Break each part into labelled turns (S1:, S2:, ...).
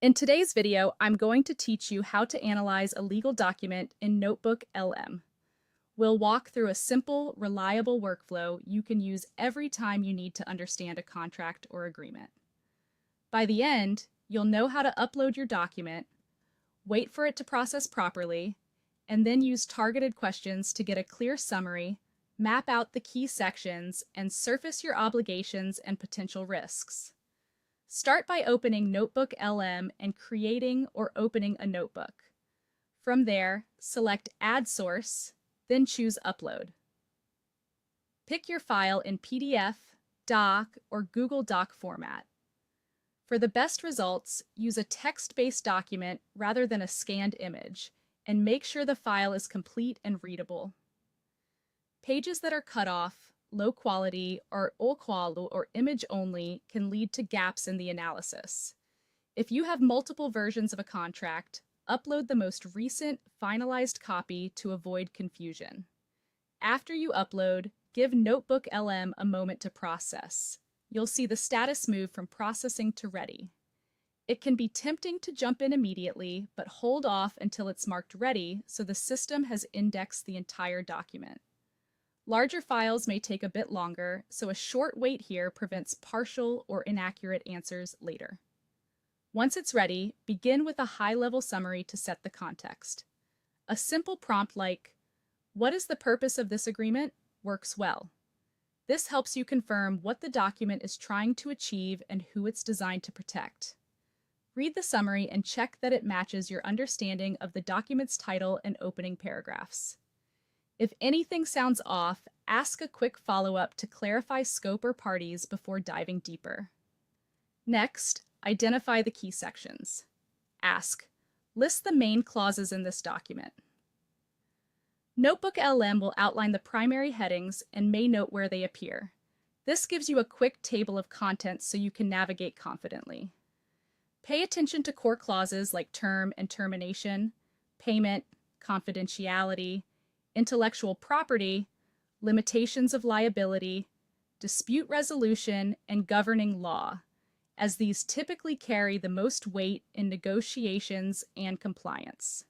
S1: In today's video, I'm going to teach you how to analyze a legal document in NotebookLM. We'll walk through a simple, reliable workflow you can use every time you need to understand a contract or agreement. By the end, you'll know how to upload your document, wait for it to process properly, and then use targeted questions to get a clear summary, map out the key sections, and surface your obligations and potential risks. Start by opening NotebookLM and creating or opening a notebook. From there, select Add Source, then choose Upload. Pick your file in PDF, Doc, or Google Doc format. For the best results, use a text-based document rather than a scanned image, and make sure the file is complete and readable. Pages that are cut off, low quality, or all or image only can lead to gaps in the analysis. If you have multiple versions of a contract, upload the most recent finalized copy to avoid confusion. After you upload, give NotebookLM a moment to process. You'll see the status move from processing to ready. It can be tempting to jump in immediately, but hold off until it's marked ready so the system has indexed the entire document. Larger files may take a bit longer, so a short wait here prevents partial or inaccurate answers later. Once it's ready, begin with a high-level summary to set the context. A simple prompt like, "What is the purpose of this agreement?" works well. This helps you confirm what the document is trying to achieve and who it's designed to protect. Read the summary and check that it matches your understanding of the document's title and opening paragraphs. If anything sounds off, ask a quick follow-up to clarify scope or parties before diving deeper. Next, identify the key sections. Ask, list the main clauses in this document. NotebookLM will outline the primary headings and may note where they appear. This gives you a quick table of contents so you can navigate confidently. Pay attention to core clauses like term and termination, payment, confidentiality, intellectual property, limitations of liability, dispute resolution, and governing law, as these typically carry the most weight in negotiations and compliance.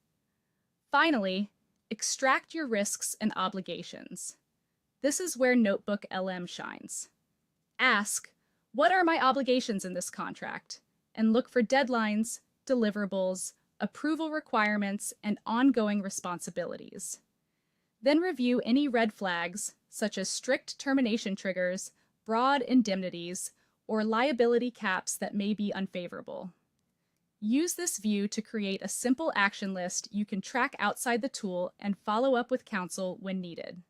S1: Finally, extract your risks and obligations. This is where NotebookLM shines. Ask, what are my obligations in this contract? And look for deadlines, deliverables, approval requirements, and ongoing responsibilities. Then review any red flags, such as strict termination triggers, broad indemnities, or liability caps that may be unfavorable. Use this view to create a simple action list you can track outside the tool and follow up with counsel when needed.